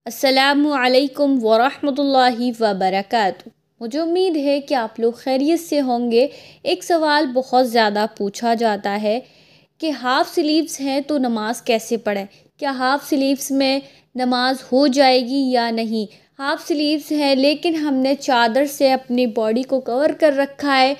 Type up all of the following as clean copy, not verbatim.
अस्सलामुअलैकुम वरहमतुल्लाहि वबरकातुहू। मुझे उम्मीद है कि आप लोग खैरियत से होंगे। एक सवाल बहुत ज़्यादा पूछा जाता है कि हाफ़ स्लीव्स हैं तो नमाज़ कैसे पढ़ें? क्या हाफ़ स्लीव्स में नमाज हो जाएगी या नहीं? हाफ़ स्लीव्स है लेकिन हमने चादर से अपनी बॉडी को कवर कर रखा है,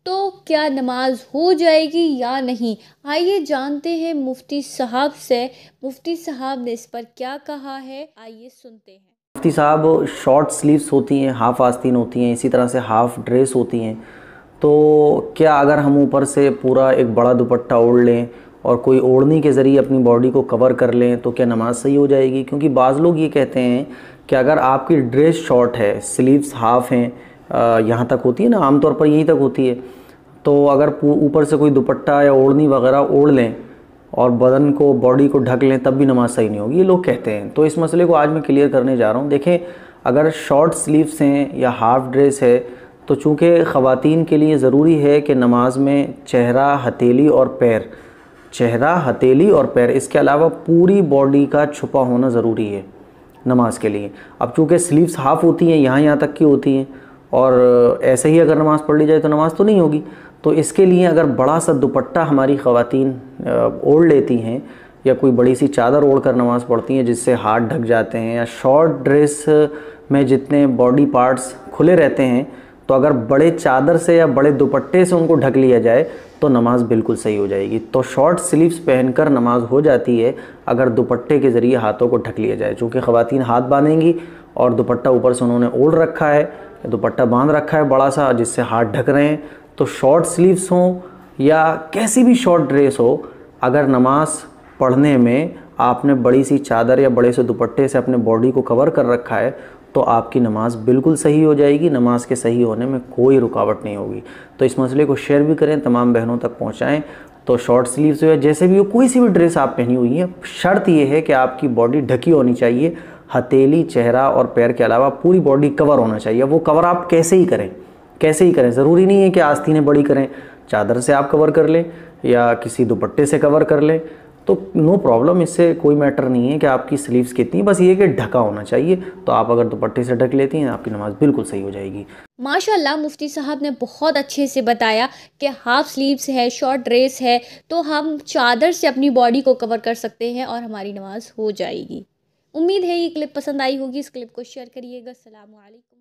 तो क्या नमाज हो जाएगी या नहीं? आइए जानते हैं मुफ्ती साहब से। मुफ्ती साहब ने इस पर क्या कहा है, आइए सुनते हैं। मुफ्ती साहब, शॉर्ट स्लीव्स होती हैं, हाफ़ आस्तीन होती हैं, इसी तरह से हाफ़ ड्रेस होती हैं। तो क्या अगर हम ऊपर से पूरा एक बड़ा दुपट्टा ओढ़ लें और कोई ओढ़नी के ज़रिए अपनी बॉडी को कवर कर लें तो क्या नमाज़ सही हो जाएगी? क्योंकि बाज़ लोग ये कहते हैं कि अगर आपकी ड्रेस शॉर्ट है, स्लीव्स हाफ़ हैं, यहाँ तक होती है ना, आमतौर पर यहीं तक होती है, तो अगर ऊपर से कोई दुपट्टा या ओढ़नी वगैरह ओढ़ लें और बदन को, बॉडी को ढक लें, तब भी नमाज़ सही नहीं होगी, ये लोग कहते हैं। तो इस मसले को आज मैं क्लियर करने जा रहा हूँ। देखें, अगर शॉर्ट स्लीव्स हैं या हाफ़ ड्रेस है, तो चूँकि ख़वातीन के लिए ज़रूरी है कि नमाज में चेहरा, हथेली और पैर, चेहरा, हथेली और पैर, इसके अलावा पूरी बॉडी का छुपा होना ज़रूरी है नमाज के लिए। अब चूँकि स्लीव्स हाफ़ होती हैं, यहाँ तक की होती हैं, और ऐसे ही अगर नमाज़ पढ़ ली जाए तो नमाज़ तो नहीं होगी। तो इसके लिए अगर बड़ा सा दुपट्टा हमारी ख़वातीन ओढ़ लेती हैं या कोई बड़ी सी चादर ओढ़ कर नमाज़ पढ़ती हैं जिससे हाथ ढक जाते हैं, या शॉर्ट ड्रेस में जितने बॉडी पार्ट्स खुले रहते हैं, तो अगर बड़े चादर से या बड़े दुपट्टे से उनको ढक लिया जाए तो नमाज़ बिल्कुल सही हो जाएगी। तो शॉर्ट स्लीव्स पहनकर नमाज हो जाती है अगर दुपट्टे के ज़रिए हाथों को ढक लिया जाए। चूँकि ख़वातीन हाथ बांधेंगी और दुपट्टा ऊपर से उन्होंने ओढ़ रखा है, दुपट्टा बांध रखा है बड़ा सा जिससे हाथ ढक रहे हैं, तो शॉर्ट स्लीव्स हों या कैसी भी शॉर्ट ड्रेस हो, अगर नमाज पढ़ने में आपने बड़ी सी चादर या बड़े से दुपट्टे से अपने बॉडी को कवर कर रखा है तो आपकी नमाज़ बिल्कुल सही हो जाएगी। नमाज के सही होने में कोई रुकावट नहीं होगी। तो इस मसले को शेयर भी करें, तमाम बहनों तक पहुंचाएं। तो शॉर्ट स्लीव्स हो या जैसे भी हो, कोई सी भी ड्रेस आप पहनी हुई है, शर्त यह है कि आपकी बॉडी ढकी होनी चाहिए। हथेली, चेहरा और पैर के अलावा पूरी बॉडी कवर होना चाहिए। वो कवर आप कैसे ही करें, कैसे ही करें, ज़रूरी नहीं है कि आस्तीनें बड़ी करें, चादर से आप कवर कर लें या किसी दुपट्टे से कवर कर लें, तो नो प्रॉब्लम, इससे कोई मैटर नहीं है कि आपकी स्लीव्स कितनी, बस ये कि ढका होना चाहिए। तो आप अगर दुपट्टे से ढक लेती हैं आपकी नमाज़ बिल्कुल सही हो जाएगी। माशाल्लाह, मुफ्ती साहब ने बहुत अच्छे से बताया कि हाफ़ स्लीव्स है, शॉर्ट ड्रेस है, तो हम चादर से अपनी बॉडी को कवर कर सकते हैं और हमारी नमाज हो जाएगी। उम्मीद है ये क्लिप पसंद आई होगी। इस क्लिप को शेयर करिएगा। अस्सलामु अलैकुम।